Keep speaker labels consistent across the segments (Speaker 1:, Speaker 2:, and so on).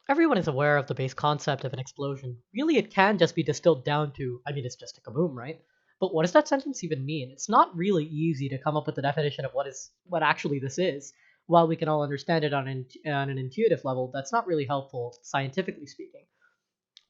Speaker 1: Everyone is aware of the base concept of an explosion. Really, it can just be distilled down to, I mean, it's just a kaboom, right? But what does that sentence even mean? It's not really easy to come up with the definition of what actually this is. While we can all understand it on an intuitive level, that's not really helpful scientifically speaking.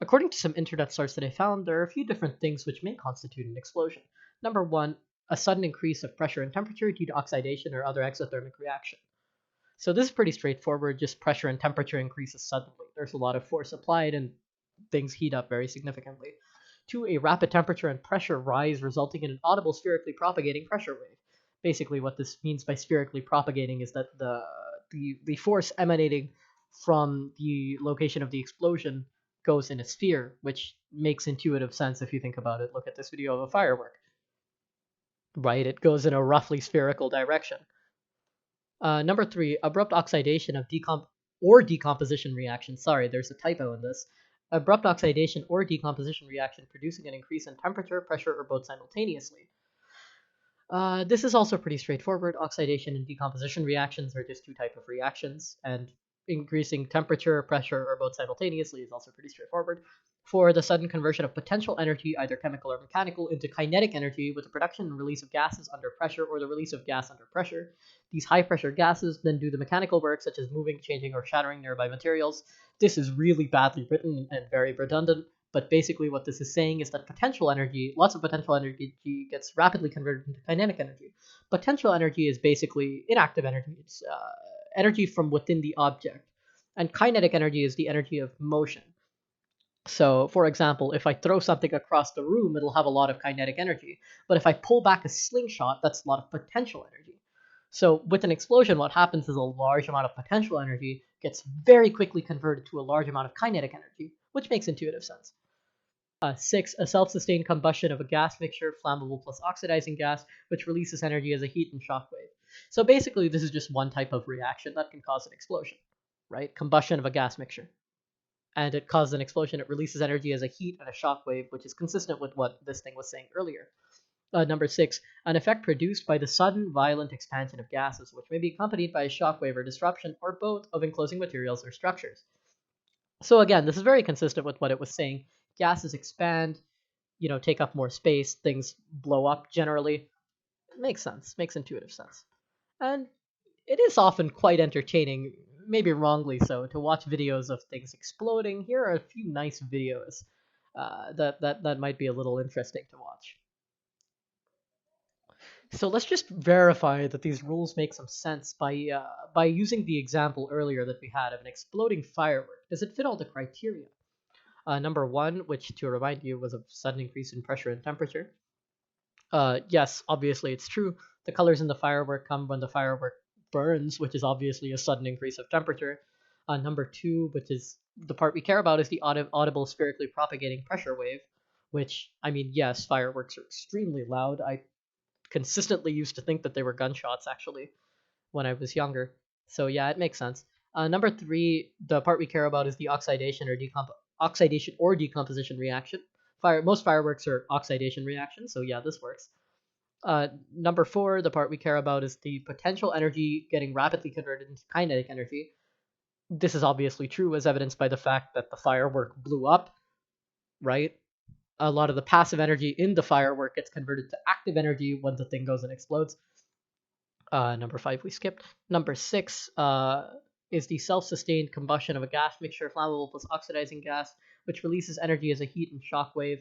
Speaker 1: According to some internet sources that I found, there are a few different things which may constitute an explosion. Number one, a sudden increase of pressure and temperature due to oxidation or other exothermic reaction. So this is pretty straightforward, just pressure and temperature increases suddenly. There's a lot of force applied and things heat up very significantly. Two, a rapid temperature and pressure rise resulting in an audible spherically propagating pressure wave. Basically what this means by spherically propagating is that the force emanating from the location of the explosion goes in a sphere, which makes intuitive sense if you think about it. Look at this video of a firework, right? It goes in a roughly spherical direction. Number three, abrupt oxidation of decomposition reaction. Sorry, there's a typo in this. Abrupt oxidation or decomposition reaction producing an increase in temperature, pressure, or both simultaneously. This is also pretty straightforward. Oxidation and decomposition reactions are just two types of reactions, and increasing temperature, pressure, or both simultaneously is also pretty straightforward. For the sudden conversion of potential energy, either chemical or mechanical, into kinetic energy with the production and release of gases under pressure or the release of gas under pressure. These high pressure gases then do the mechanical work such as moving, changing, or shattering nearby materials. This is really badly written and very redundant, but basically what this is saying is that potential energy, lots of potential energy gets rapidly converted into kinetic energy. Potential energy is basically inactive energy. It's energy from within the object. And kinetic energy is the energy of motion. So, for example, if I throw something across the room, it'll have a lot of kinetic energy. But if I pull back a slingshot, that's a lot of potential energy. So, with an explosion, what happens is a large amount of potential energy gets very quickly converted to a large amount of kinetic energy, which makes intuitive sense. Six, a self-sustained combustion of a gas mixture, flammable plus oxidizing gas, which releases energy as a heat and shock wave. So basically, this is just one type of reaction that can cause an explosion, right? Combustion of a gas mixture. And it causes an explosion. It releases energy as a heat and a shock wave, which is consistent with what this thing was saying earlier. Number six, an effect produced by the sudden violent expansion of gases, which may be accompanied by a shock wave or disruption, or both, of enclosing materials or structures. So again, this is very consistent with what it was saying. Gases expand, take up more space, things blow up generally. It makes sense, makes intuitive sense. And it is often quite entertaining, maybe wrongly so, to watch videos of things exploding. Here are a few nice videos that might be a little interesting to watch. So let's just verify that these rules make some sense by using the example earlier that we had of an exploding firework. Does it fit all the criteria? Number one, which to remind you was a sudden increase in pressure and temperature. Yes, obviously it's true. The colors in the firework come when the firework burns, which is obviously a sudden increase of temperature. Number two, which is the part we care about, is the audible spherically propagating pressure wave, which, I mean, yes, fireworks are extremely loud. I consistently used to think that they were gunshots, actually, when I was younger. So yeah, it makes sense. Number three, the part we care about is the oxidation or decomposition reaction. Most fireworks are oxidation reactions, so yeah, this works. Number four, the part we care about is the potential energy getting rapidly converted into kinetic energy. This is obviously true, as evidenced by the fact that the firework blew up, right? A lot of the passive energy in the firework gets converted to active energy when the thing goes and explodes. Number five, we skipped. Number six is the self-sustained combustion of a gas mixture, flammable plus oxidizing gas, which releases energy as a heat and shock wave.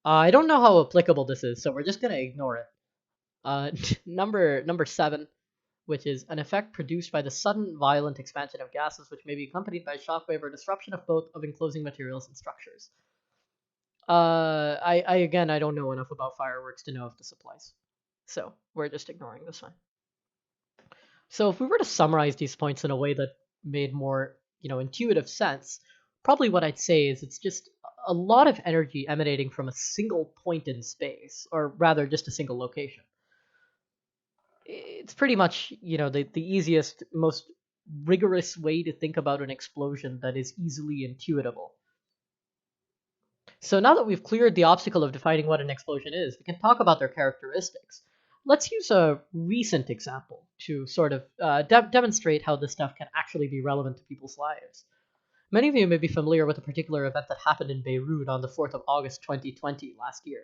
Speaker 1: I don't know how applicable this is, so we're just gonna ignore it. Number seven, which is an effect produced by the sudden violent expansion of gases, which may be accompanied by shockwave or disruption of both of enclosing materials and structures. I don't know enough about fireworks to know if this applies, so we're just ignoring this one. So if we were to summarize these points in a way that made more, intuitive sense, probably what I'd say is it's just a lot of energy emanating from a single point in space, or rather just a single location. It's pretty much, the easiest, most rigorous way to think about an explosion that is easily intuitable. So now that we've cleared the obstacle of defining what an explosion is, we can talk about their characteristics. Let's use a recent example to sort of demonstrate how this stuff can actually be relevant to people's lives. Many of you may be familiar with a particular event that happened in Beirut on the 4th of August 2020 last year.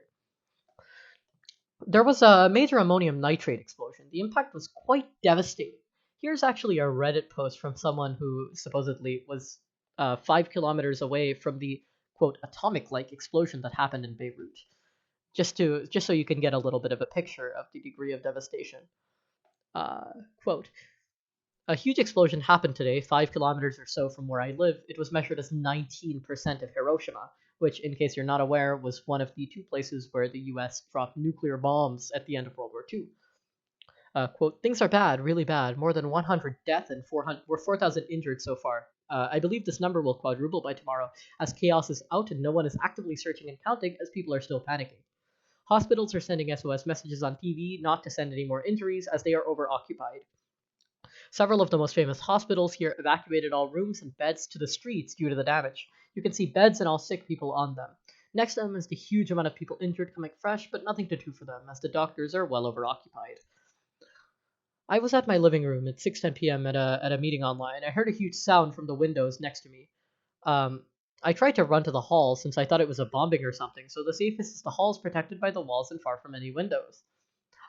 Speaker 1: There was a major ammonium nitrate explosion. The impact was quite devastating. Here's actually a Reddit post from someone who supposedly was 5 kilometers away from the quote atomic-like explosion that happened in Beirut. Just so you can get a little bit of a picture of the degree of devastation. Quote, a huge explosion happened today, 5 kilometers or so from where I live. It was measured as 19% of Hiroshima, which, in case you're not aware, was one of the two places where the US dropped nuclear bombs at the end of World War II. Quote, things are bad, really bad. More than 100 deaths and 4,000 injured so far. I believe this number will quadruple by tomorrow, as chaos is out and no one is actively searching and counting, as people are still panicking. Hospitals are sending SOS messages on TV not to send any more injuries, as they are overoccupied. Several of the most famous hospitals here evacuated all rooms and beds to the streets due to the damage. You can see beds and all sick people on them. Next to them is the huge amount of people injured coming fresh, but nothing to do for them, as the doctors are well overoccupied. I was at my living room at 6:10 p.m. at a meeting online. I heard a huge sound from the windows next to me. I tried to run to the hall since I thought it was a bombing or something, so the safest is the halls protected by the walls and far from any windows.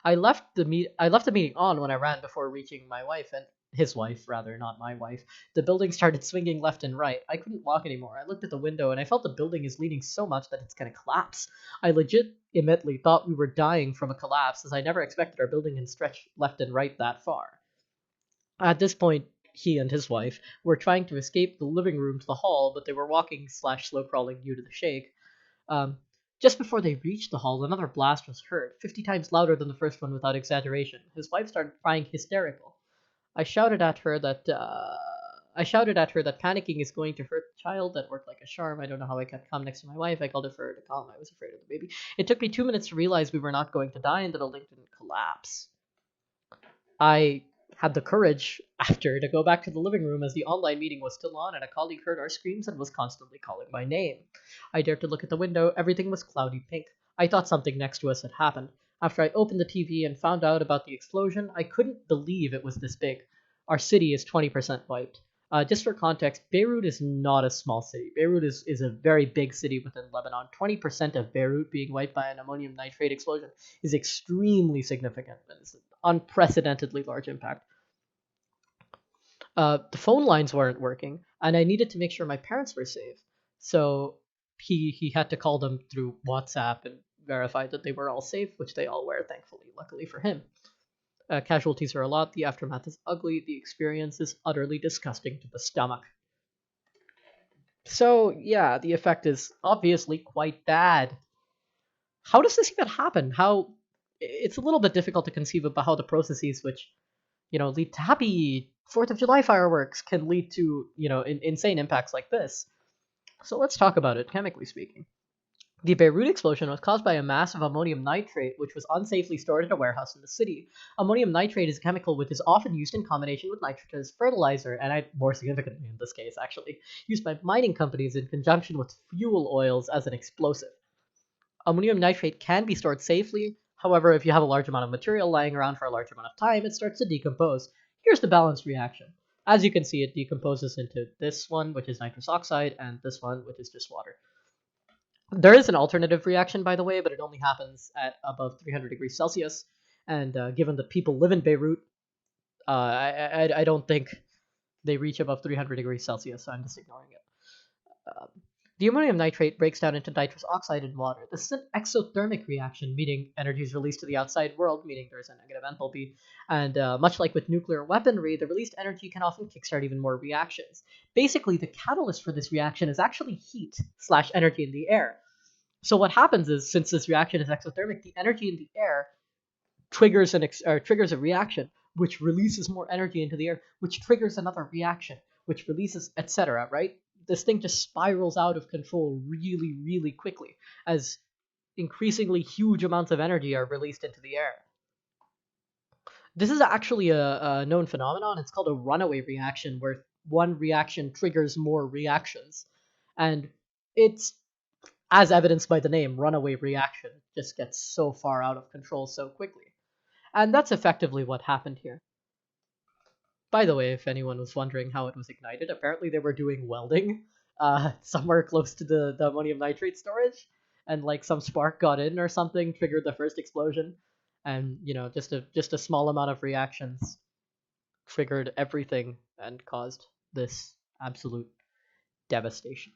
Speaker 1: I left the meeting on when I ran before reaching my wife and his wife, rather, not my wife. The building started swinging left and right. I couldn't walk anymore. I looked at the window and I felt the building is leaning so much that it's gonna collapse. I legitimately thought we were dying from a collapse, as I never expected our building to stretch left and right that far. At this point, he and his wife were trying to escape the living room to the hall, but they were walking / slow crawling due to the shake. Um, just before they reached the hall, another blast was heard, 50 times louder than the first one without exaggeration. His wife started crying hysterical. I shouted at her that panicking is going to hurt the child. That worked like a charm. I don't know how I kept calm next to my wife. I called it for her to calm. I was afraid of the baby. It took me 2 minutes to realize we were not going to die and the building didn't collapse. I had the courage after to go back to the living room as the online meeting was still on and a colleague heard our screams and was constantly calling my name. I dared to look at the window. Everything was cloudy pink. I thought something next to us had happened. After I opened the TV and found out about the explosion, I couldn't believe it was this big. Our city is 20% wiped. Just for context, Beirut is not a small city. Beirut is a very big city within Lebanon. 20% of Beirut being wiped by an ammonium nitrate explosion is extremely significant. It's an unprecedentedly large impact. The phone lines weren't working, and I needed to make sure my parents were safe. So he had to call them through WhatsApp and verify that they were all safe, which they all were, thankfully, luckily for him. Casualties are a lot, the aftermath is ugly, the experience is utterly disgusting to the stomach. So, yeah, the effect is obviously quite bad. How does this even happen? It's a little bit difficult to conceive about how the processes which, lead to happy 4th of July fireworks can lead to, insane impacts like this. So let's talk about it, chemically speaking. The Beirut explosion was caused by a mass of ammonium nitrate, which was unsafely stored in a warehouse in the city. Ammonium nitrate is a chemical which is often used in combination with nitrogen as fertilizer, and more significantly in this case, actually, used by mining companies in conjunction with fuel oils as an explosive. Ammonium nitrate can be stored safely. However, if you have a large amount of material lying around for a large amount of time, it starts to decompose. Here's the balanced reaction. As you can see, it decomposes into this one, which is nitrous oxide, and this one, which is just water. There is an alternative reaction, by the way, but it only happens at above 300 degrees Celsius. And given that people live in Beirut, I don't think they reach above 300 degrees Celsius, so I'm just ignoring it. The ammonium nitrate breaks down into nitrous oxide in water. This is an exothermic reaction, meaning energy is released to the outside world, meaning there's a negative enthalpy. And much like with nuclear weaponry, the released energy can often kickstart even more reactions. Basically, the catalyst for this reaction is actually heat / energy in the air. So what happens is, since this reaction is exothermic, the energy in the air triggers a reaction, which releases more energy into the air, which triggers another reaction, which releases, etc., right? This thing just spirals out of control really, really quickly as increasingly huge amounts of energy are released into the air. This is actually a known phenomenon. It's called a runaway reaction, where one reaction triggers more reactions. And it's, as evidenced by the name, runaway reaction, just gets so far out of control so quickly. And that's effectively what happened here. By the way, if anyone was wondering how it was ignited, apparently they were doing welding somewhere close to the ammonium nitrate storage, and like some spark got in or something, triggered the first explosion, and just a small amount of reactions triggered everything and caused this absolute devastation.